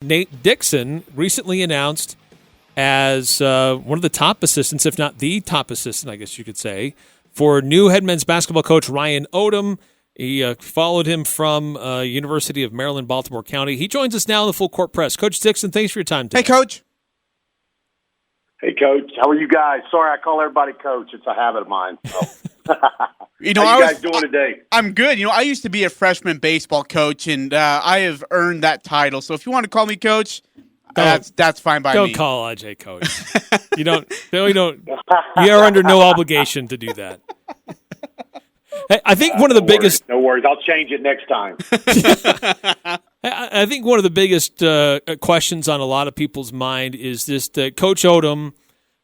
Nate Dixon recently announced as one of the top assistants, if not the top assistant, I guess you could say, for new head men's basketball coach Ryan Odom. He followed him from University of Maryland, Baltimore County. He joins us now in the Full Court Press. Coach Dixon, thanks for your time today. Hey, Coach. Hey, Coach. How are you guys? Sorry, I call everybody Coach. It's a habit of mine. So. How you guys doing today? I'm good. I used to be a freshman baseball coach, and I have earned that title. So if you want to call me Coach, that's fine by me. Don't call Ajay Coach. You don't. You are under no obligation to do that. I think one of the biggest. No worries. I'll change it next time. I think one of the biggest questions on a lot of people's mind is this: that Coach Odom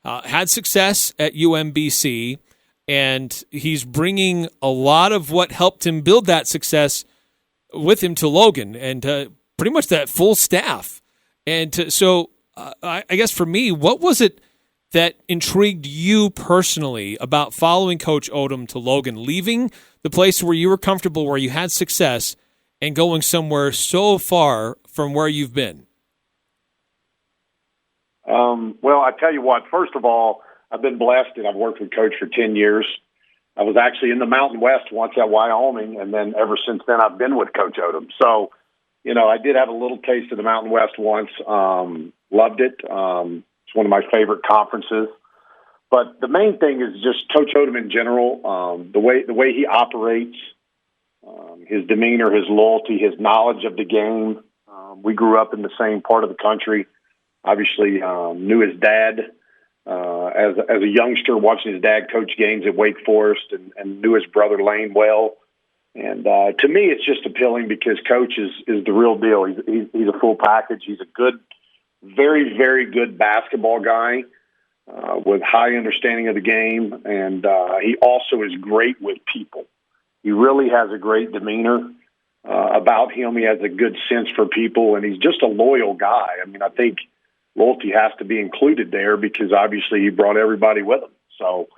had success at UMBC, and he's bringing a lot of what helped him build that success with him to Logan, and pretty much that full staff. And so, I guess for me, what was it that intrigued you personally about following Coach Odom to Logan, leaving the place where you were comfortable, where you had success, and going somewhere so far from where you've been? Well, I tell you what, first of all, I've been blessed, and I've worked with Coach for 10 years. I was actually in the Mountain West once at Wyoming, and then ever since then I've been with Coach Odom. So, I did have a little taste of the Mountain West once, loved it. It's one of my favorite conferences. But the main thing is just Coach Odom in general, the way he operates, his demeanor, his loyalty, his knowledge of the game. We grew up in the same part of the country. Obviously, knew his dad as a youngster, watching his dad coach games at Wake Forest, and knew his brother Lane well. And to me, it's just appealing because Coach is the real deal. He's a full package. He's a good, very, very good basketball guy with high understanding of the game, and he also is great with people. He really has a great demeanor about him. He has a good sense for people, and he's just a loyal guy. I mean, I think loyalty has to be included there because obviously he brought everybody with him. So,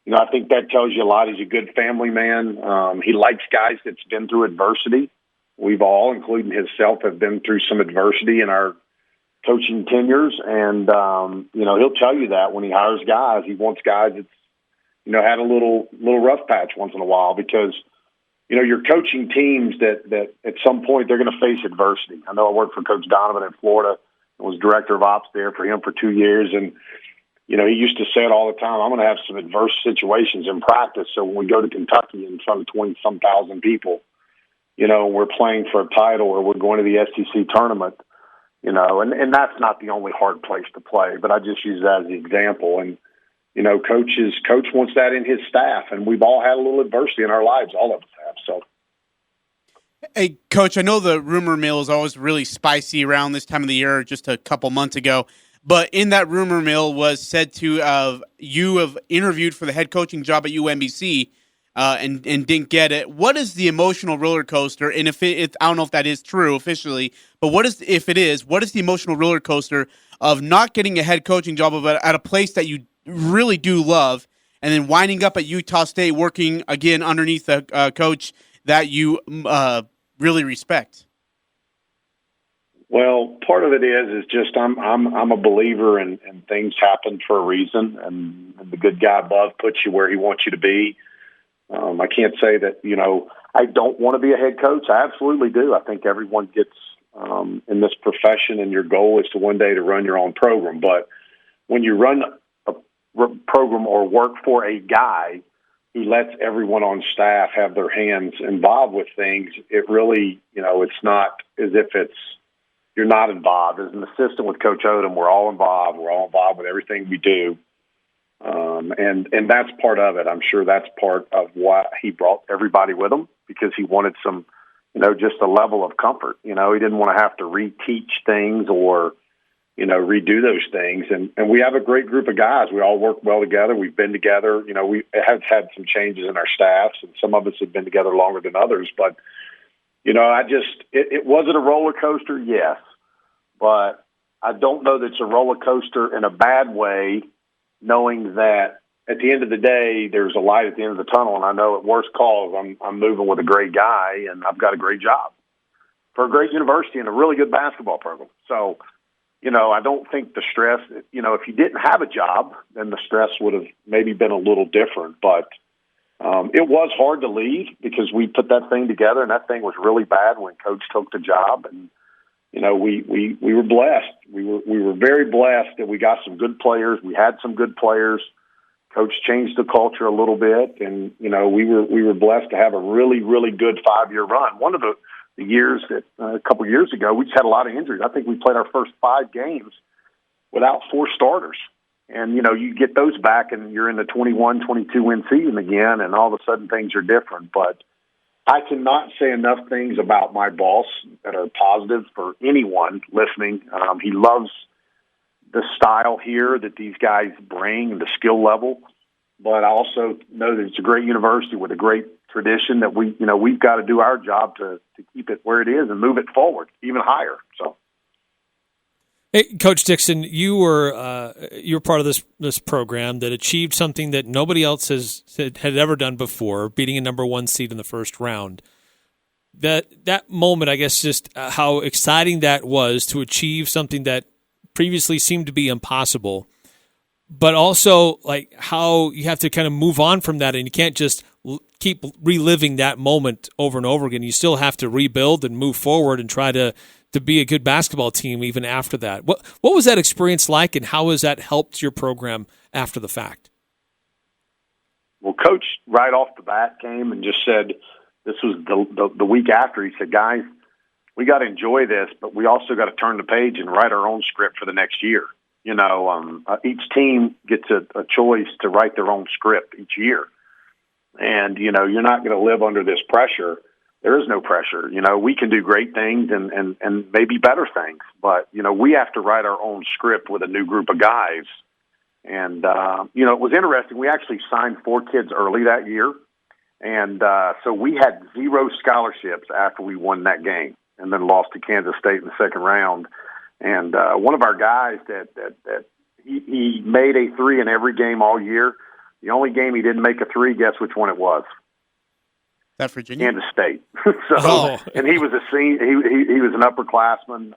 I think that tells you a lot. He's a good family man. He likes guys that's been through adversity. We've all, including himself, have been through some adversity in our coaching tenures, and he'll tell you that when he hires guys, he wants guys that's had a little rough patch once in a while because you're coaching teams that at some point they're going to face adversity. I know I worked for Coach Donovan in Florida and was director of ops there for him for 2 years, and he used to say it all the time. I'm going to have some adverse situations in practice, so when we go to Kentucky in front of 20-some thousand people, we're playing for a title or we're going to the SEC tournament. And that's not the only hard place to play, but I just use that as the example. And, Coach wants that in his staff, and we've all had a little adversity in our lives. All of us have. So, hey, Coach, I know the rumor mill is always really spicy around this time of the year, just a couple months ago. But in that rumor mill was said to you have interviewed for the head coaching job at UMBC and didn't get it. What is the emotional roller coaster? And if I don't know if that is true officially, but if it is, what is the emotional roller coaster of not getting a head coaching job at a place that you really do love, and then winding up at Utah State working again underneath a coach that you really respect? Well, part of it is just I'm a believer in things happen for a reason, and the good guy above puts you where he wants you to be. I can't say that I don't want to be a head coach. I absolutely do. I think everyone gets in this profession, and your goal is to one day to run your own program. But when you run a program or work for a guy who lets everyone on staff have their hands involved with things, it really it's not as if you're not involved. As an assistant with Coach Odom, we're all involved. We're all involved with everything we do. And that's part of it. I'm sure that's part of why he brought everybody with him, because he wanted some, just a level of comfort. He didn't want to have to reteach things or, redo those things. And we have a great group of guys. We all work well together. We've been together. We have had some changes in our staffs, and some of us have been together longer than others. But, it was it a roller coaster? Yes. But I don't know that it's a roller coaster in a bad way, knowing that at the end of the day, there's a light at the end of the tunnel. And I know at worst calls, I'm moving with a great guy and I've got a great job. for a great university and a really good basketball program. So, I don't think the stress, if you didn't have a job, then the stress would have maybe been a little different. But it was hard to leave because we put that thing together, and that thing was really bad when Coach took the job. And, we were blessed. We were very blessed that we got some good players. We had some good players. Coach changed the culture a little bit, and, we were blessed to have a really, really good 5-year run. One of the years that a couple of years ago, we just had a lot of injuries. I think we played our first 5 games without 4 starters. And, you get those back and you're in the 21, 22-win season again, and all of a sudden things are different. But I cannot say enough things about my boss that are positive for anyone listening. He loves the style here that these guys bring, the skill level. But I also know that it's a great university with a great tradition that we've got to do our job to keep it where it is and move it forward even higher. So, hey, Coach Dixon, you were part of this program that achieved something that nobody else had ever done before, beating a number 1 seed in the first round. That moment, I guess, just how exciting that was to achieve something that previously seemed to be impossible. But also, like, how you have to kind of move on from that, and you can't just keep reliving that moment over and over again. You still have to rebuild and move forward and try to be a good basketball team even after that. What was that experience like, and how has that helped your program after the fact? Well, Coach right off the bat came and just said, this was the week after, he said, guys, we got to enjoy this, but we also got to turn the page and write our own script for the next year. Each team gets a choice to write their own script each year. And, you're not going to live under this pressure. There is no pressure. We can do great things and maybe better things. But, we have to write our own script with a new group of guys. And, it was interesting. We actually signed 4 kids early that year. And so we had 0 scholarships after we won that game and then lost to Kansas State in the second round. And one of our guys that he made a 3 in every game all year. The only game he didn't make a 3, guess which one it was? That Virginia? Kansas State. And he was a senior. He was an upperclassman.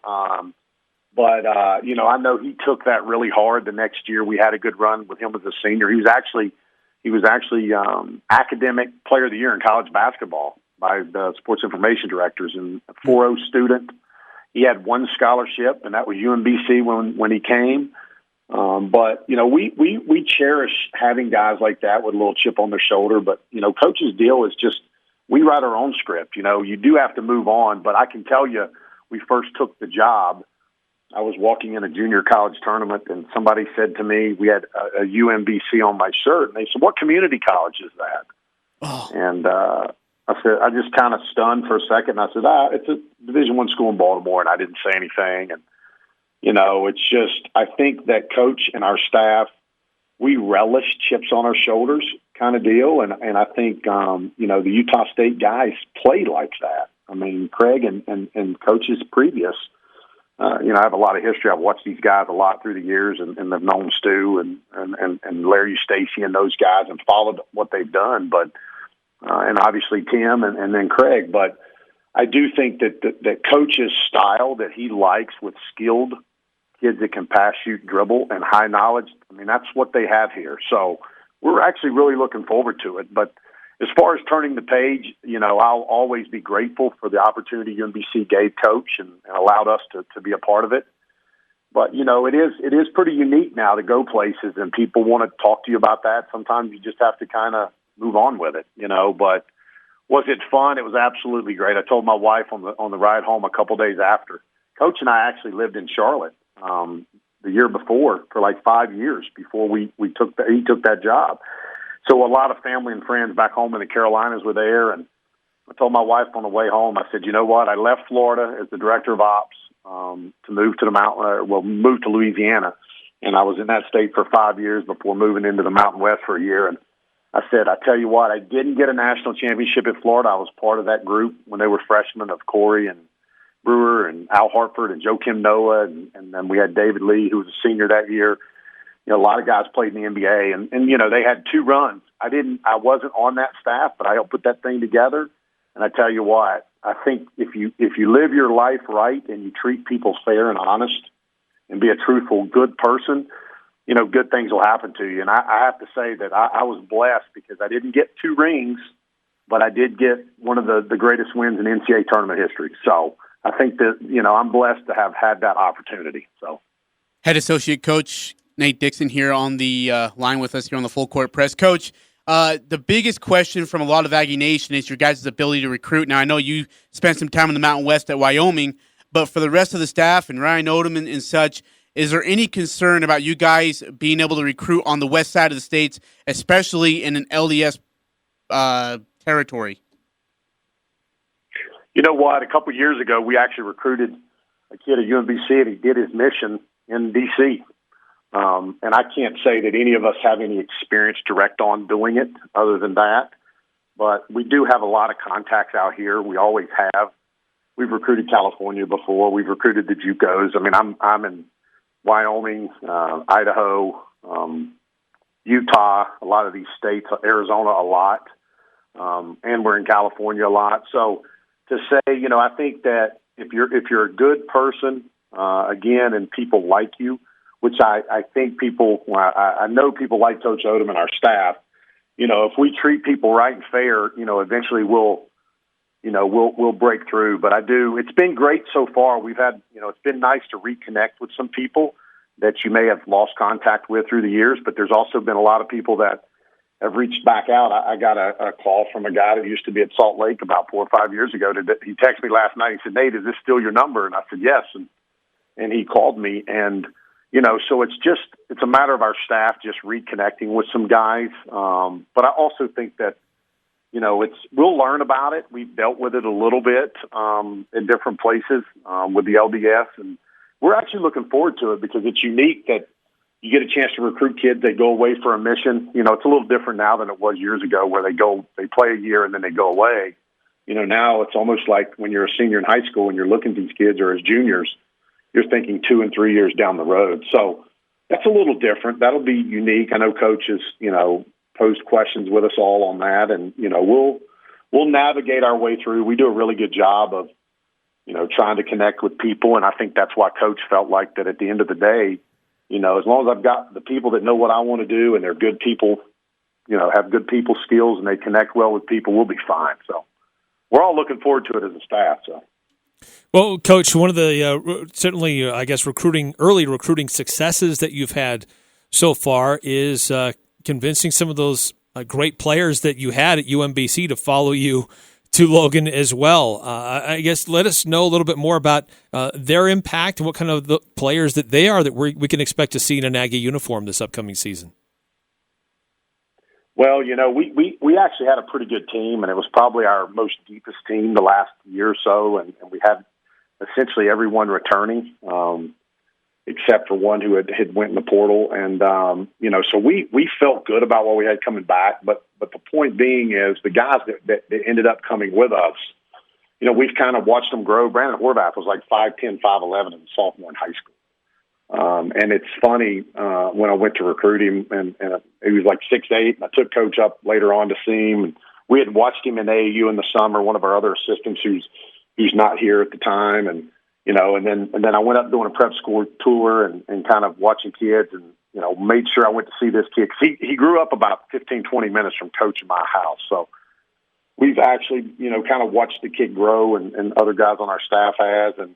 But I know he took that really hard. The next year we had a good run with him as a senior. He was actually academic player of the year in college basketball by the sports information directors, and a 4.0 student. He had 1 scholarship, and that was UMBC when he came. But we cherish having guys like that with a little chip on their shoulder. But Coach's deal is just we write our own script. You do have to move on. But I can tell you, we first took the job. I was walking in a junior college tournament, and somebody said to me, we had a UMBC on my shirt, and they said, "What community college is that?" Oh. And I said, I just kind of stunned for a second. And I said, it's a Division I school in Baltimore, and I didn't say anything. And it's just, I think that Coach and our staff, we relish chips on our shoulders kind of deal. And I think, the Utah State guys play like that. I mean, Craig and Coach's previous, I have a lot of history. I've watched these guys a lot through the years, and I've known Stu and Larry Stacy and those guys and followed what they've done. But, and obviously Tim and then Craig. But I do think that Coach's style that he likes with skilled kids that can pass, shoot, dribble, and high knowledge, I mean, that's what they have here. So we're actually really looking forward to it. But as far as turning the page, I'll always be grateful for the opportunity UMBC gave Coach and allowed us to be a part of it. But, it is pretty unique now to go places, and people want to talk to you about that. Sometimes you just have to kind of move on with it, But was it fun? It was absolutely great. I told my wife on the ride home a couple days after. Coach and I actually lived in Charlotte the year before for like 5 years before he took that job. So a lot of family and friends back home in the Carolinas were there, and I told my wife on the way home, I said, you know what? I left Florida as the director of ops to move to move to Louisiana, and I was in that state for 5 years before moving into the Mountain West for a year. And I said, I tell you what, I didn't get a national championship at Florida. I was part of that group when they were freshmen of Corey and Brewer and Al Hartford and Joakim Noah, and then we had David Lee, who was a senior that year. A lot of guys played in the NBA, and they had 2 runs. I wasn't on that staff, but I helped put that thing together. And I tell you what, I think if you live your life right and you treat people fair and honest and be a truthful, good person, good things will happen to you. And I have to say that I was blessed because I didn't get 2 rings, but I did get one of the greatest wins in NCAA tournament history. So I think that, I'm blessed to have had that opportunity. So, Head associate coach Nate Dixon here on the line with us here on the Full Court Press. Coach, the biggest question from a lot of Aggie Nation is your guys' ability to recruit. Now, I know you spent some time in the Mountain West at Wyoming, but for the rest of the staff and Ryan Odom and such, is there any concern about you guys being able to recruit on the west side of the states, especially in an LDS territory? You know what? A couple of years ago, we actually recruited a kid at UMBC, and he did his mission in D.C. And I can't say that any of us have any experience direct on doing it other than that. But we do have a lot of contacts out here. We always have. We've recruited California before. We've recruited the JUCOs. I mean, I'm in Wyoming, Idaho, Utah, a lot of these states, Arizona a lot, and we're in California a lot. So to say, I think that if you're a good person, again, and people like you, which I think people, I know people like Coach Odom and our staff. If we treat people right and fair, eventually we'll break through. But it's been great so far. We've had, it's been nice to reconnect with some people that you may have lost contact with through the years, but there's also been a lot of people that have reached back out. I got a call from a guy that used to be at Salt Lake about 4 or 5 years ago. He texted me last night. He said, "Nate, is this still your number?" And I said, "Yes." And he called me, and so it's a matter of our staff just reconnecting with some guys. But I also think that, we'll learn about it. We've dealt with it a little bit in different places with the LDS, and we're actually looking forward to it because it's unique that you get a chance to recruit kids. They go away for a mission. It's a little different now than it was years ago where they play a year and then they go away. Now it's almost like when you're a senior in high school and you're looking at these kids or as juniors, you're thinking 2 and 3 years down the road. So that's a little different. That'll be unique. I know coaches, posed questions with us all on that, and we'll navigate our way through. We do a really good job of trying to connect with people, and I think that's why Coach felt like that at the end of the day, as long as I've got the people that know what I want to do and they're good people, have good people skills and they connect well with people, we'll be fine. So we're all looking forward to it as a staff. So. Well, Coach, one of the certainly, I guess, early recruiting successes that you've had so far is convincing some of those great players that you had at UMBC to follow you to Logan as well. I guess let us know a little bit more about their impact and what kind of the players that they are that we can expect to see in an Aggie uniform this upcoming season. Well, we actually had a pretty good team, and it was probably our most deepest team the last year or so, and we had essentially everyone returning, except for one who had went in the portal. And, so we felt good about what we had coming back. But the point being is the guys that ended up coming with us, we've kind of watched them grow. Brandon Horvath was like 5'10", 5'11", and sophomore in high school. And it's funny, when I went to recruit him, and he was like 6'8", and I took Coach up later on to see him. And we had watched him in AAU in the summer, one of our other assistants who's not here at the time. And, and then I went up doing a prep school tour and kind of watching kids and, made sure I went to see this kid. 'Cause he grew up about 15, 20 minutes from Coach in my house. So we've actually, kind of watched the kid grow and other guys on our staff has. And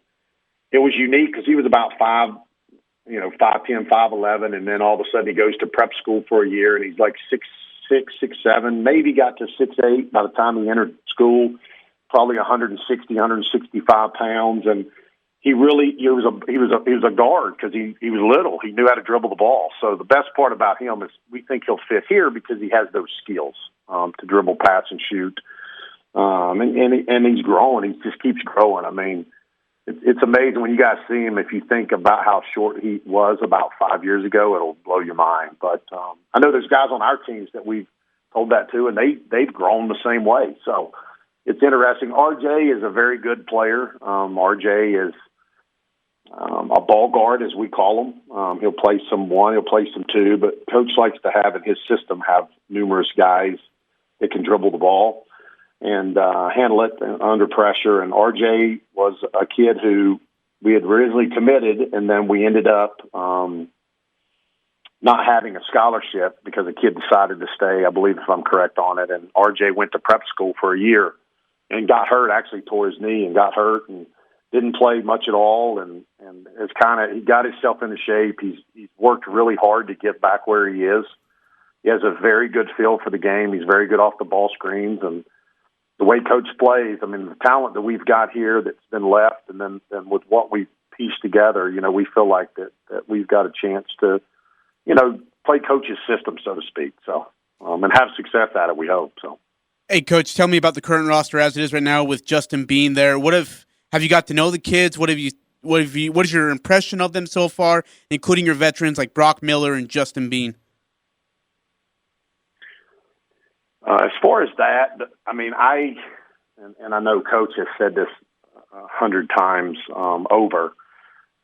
it was unique because he was about 5'10", 5'11", and then all of a sudden he goes to prep school for a year and he's like 6'6", 6'7", maybe got to 6'8" by the time he entered school, probably 160, 165 pounds. And he was a guard because he was little. He knew how to dribble the ball. So the best part about him is we think he'll fit here because he has those skills to dribble, pass, and shoot. And he's growing. He just keeps growing. I mean, it's amazing when you guys see him. If you think about how short he was about 5 years ago, it'll blow your mind. But I know there's guys on our teams that we've told that to, and they've grown the same way. So it's interesting. RJ is a very good player. RJ is a ball guard, as we call him. He'll play some one, he'll play some two, but Coach likes to have in his system have numerous guys that can dribble the ball. and handle it under pressure. And RJ was a kid who we had originally committed, and then we ended up not having a scholarship because a kid decided to stay, I believe, if I'm correct on it. And RJ went to prep school for a year and got hurt, actually tore his knee and got hurt and didn't play much at all. And it's he got himself into shape. He's worked really hard to get back where he is. He has a very good feel for the game. He's very good off the ball screens, and the way Coach plays, I mean, the talent that we've got here that's been left, and then with what we pieced together, we feel like that we've got a chance to, play Coach's system, so to speak. So, and have success at it, we hope. So, Hey, Coach, tell me about the current roster as it is right now with Justin being there. Have you got to know the kids? What is your impression of them so far, including your veterans like Brock Miller and Justin Bean? As far as that, I mean, I know Coach has said this 100 times over,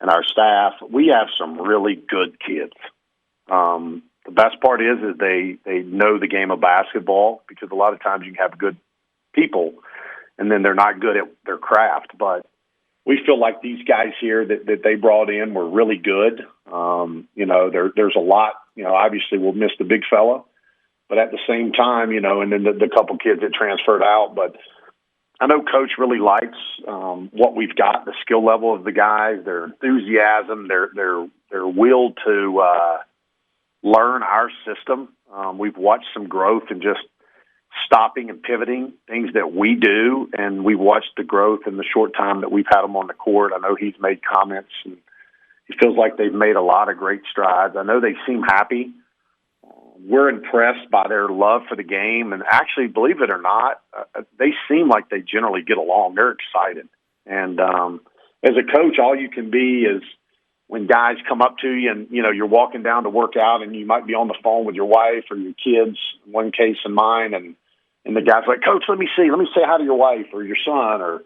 and our staff, we have some really good kids. The best part is they know the game of basketball, because a lot of times you can have good people and then they're not good at their craft. But we feel like these guys here that they brought in were really good. There's a lot, obviously we'll miss the big fella, but at the same time, and then the couple kids that transferred out. But I know Coach really likes what we've got, the skill level of the guys, their enthusiasm, their will to learn our system. We've watched some growth in just stopping and pivoting, things that we do, and we watched the growth in the short time that we've had them on the court. I know he's made comments, and he feels like they've made a lot of great strides. I know they seem happy. We're impressed by their love for the game, and actually, believe it or not, they seem like they generally get along. They're excited. And as a coach, all you can be is when guys come up to you and, you're walking down to work out and you might be on the phone with your wife or your kids, one case in mine, and the guy's like, Coach, let me say hi to your wife or your son,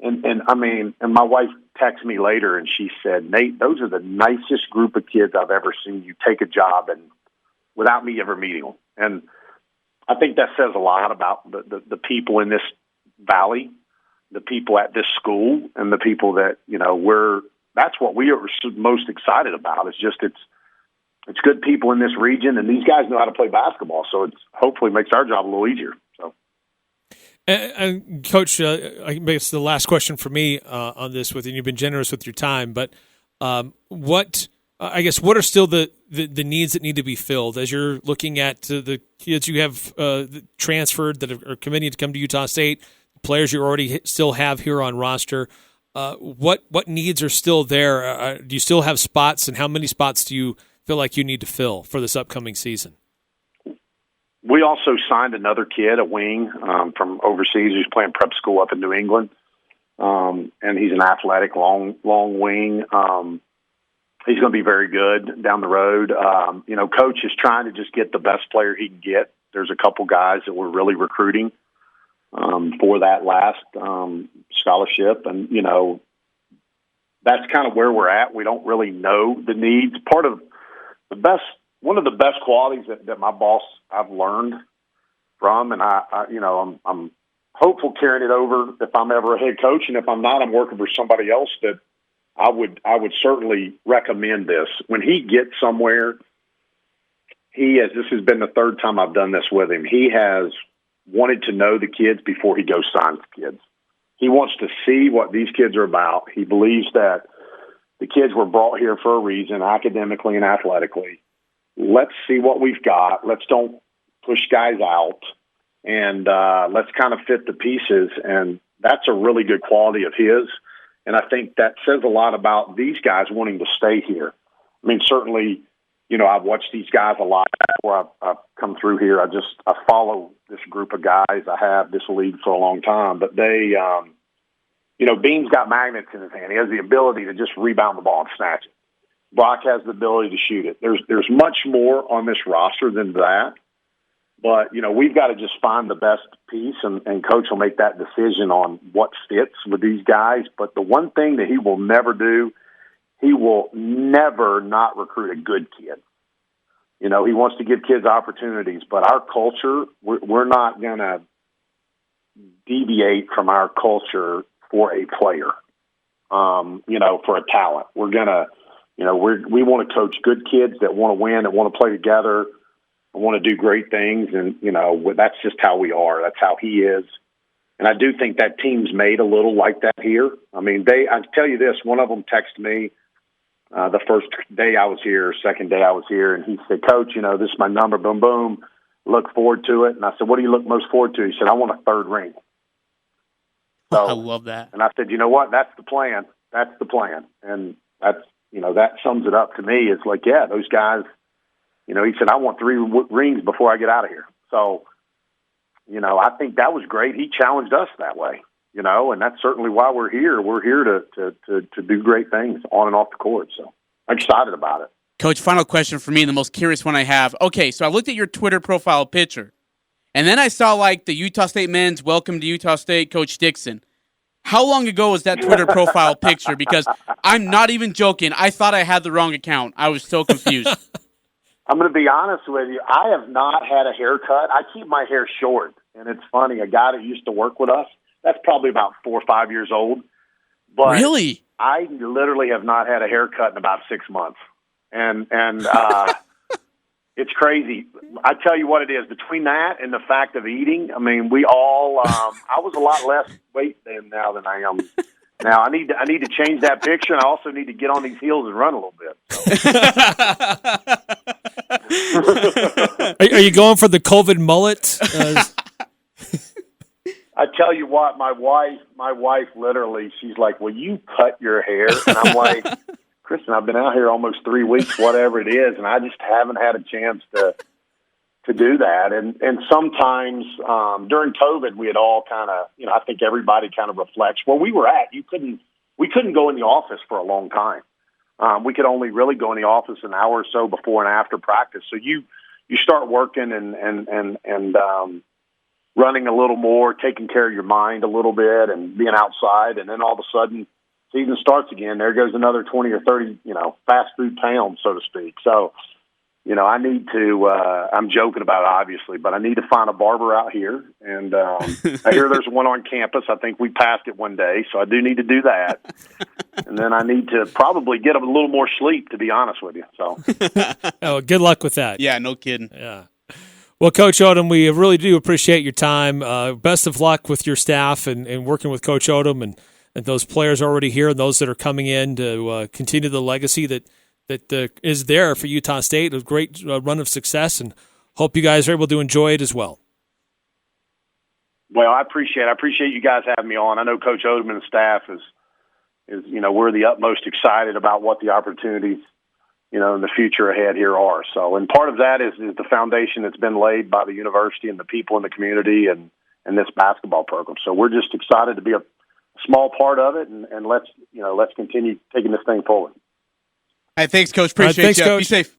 and my wife texted me later and she said, Nate, those are the nicest group of kids I've ever seen you take a job and without me ever meeting them. And I think that says a lot about the people in this valley, the people at this school, and the people that, that's what we are most excited about. It's good people in this region, and these guys know how to play basketball. So it's hopefully makes our job a little easier. So, and Coach, I guess the last question for me on this, and you've been generous with your time, but what are still the needs that need to be filled as you're looking at the kids you have transferred that are committing to come to Utah State, players you already still have here on roster? What needs are still there? Do you still have spots, and how many spots do you feel like you need to fill for this upcoming season? We also signed another kid, a wing from overseas, who's playing prep school up in New England, and he's an athletic long wing. He's going to be very good down the road. Coach is trying to just get the best player he can get. There's a couple guys that we're really recruiting for that last scholarship. And, that's kind of where we're at. We don't really know the needs. One of the best qualities that my boss I've learned from, and I'm hopeful carrying it over if I'm ever a head coach. And if I'm not, I'm working for somebody else that I would certainly recommend this. When he gets somewhere, this has been the third time I've done this with him. He has wanted to know the kids before he goes signs the kids. He wants to see what these kids are about. He believes that the kids were brought here for a reason, academically and athletically. Let's see what we've got. Let's don't push guys out, and let's kind of fit the pieces. And that's a really good quality of his. And I think that says a lot about these guys wanting to stay here. I mean, certainly, I've watched these guys a lot before I've come through here. I follow this group of guys. I have this league for a long time, but they, Bean's got magnets in his hand. He has the ability to just rebound the ball and snatch it. Brock has the ability to shoot it. There's much more on this roster than that, but we've got to just find the best piece, and Coach will make that decision on what fits with these guys. But the one thing that he will never do, he will never not recruit a good kid. He wants to give kids opportunities, but our culture, we're not going to deviate from our culture for a player, for a talent. We're going to, we want to coach good kids that want to win, that want to play together, and want to do great things. And, that's just how we are. That's how he is. And I do think that team's made a little like that here. I mean, I tell you this, one of them texted me the first day I was here, second day I was here, and he said, Coach, this is my number, boom, boom. Look forward to it. And I said, what do you look most forward to? He said, I want a third ring. So, I love that. And I said, you know what? That's the plan. That's the plan. And that's, that sums it up to me. It's like, yeah, those guys, he said, I want 3 rings before I get out of here. So, I think that was great. He challenged us that way, and that's certainly why we're here. We're here to do great things on and off the court. So I'm excited about it. Coach, final question for me, and the most curious one I have. Okay, so I looked at your Twitter profile picture, and then I saw the Utah State men's welcome to Utah State, Coach Dixon. How long ago was that Twitter profile picture? Because I'm not even joking. I thought I had the wrong account. I was so confused. I'm going to be honest with you. I have not had a haircut. I keep my hair short, and it's funny. A guy that used to work with us, that's probably about 4 or 5 years old. But really? I literally have not had a haircut in about 6 months. And it's crazy. I tell you what it is. Between that and the fact of eating, I mean, we all. I was a lot less weight now than I am now. I need to change that picture, and I also need to get on these heels and run a little bit. Are you going for the COVID mullet? I tell you what, my wife literally, she's like, "Will you cut your hair?" And I'm like, Kristen, I've been out here almost 3 weeks, whatever it is, and I just haven't had a chance to do that. And sometimes during COVID, we had all kind of, I think everybody kind of reflects where we were at. We couldn't go in the office for a long time. We could only really go in the office an hour or so before and after practice. So you start working and running a little more, taking care of your mind a little bit, and being outside, and then all of a sudden, season starts again. There goes another 20 or 30, fast food pounds, so to speak. So, I need to, I'm joking about it, obviously, but I need to find a barber out here. And I hear there's one on campus. I think we passed it one day, so I do need to do that. And then I need to probably get a little more sleep, to be honest with you. So, oh, good luck with that. Yeah, no kidding. Yeah. Well, Coach Odom, we really do appreciate your time. Best of luck with your staff and working with Coach Odom and those players already here and those that are coming in to continue the legacy that is there for Utah State. A great run of success, and hope you guys are able to enjoy it as well. Well, I appreciate you guys having me on. I know Coach Odom and the staff is we're the utmost excited about what the opportunities in the future ahead here are. So, and part of that is the foundation that's been laid by the university and the people in the community and this basketball program. So we're just excited to be a small part of it, and let's continue taking this thing forward. Hey, thanks, Coach. Appreciate you. Coach. Be safe.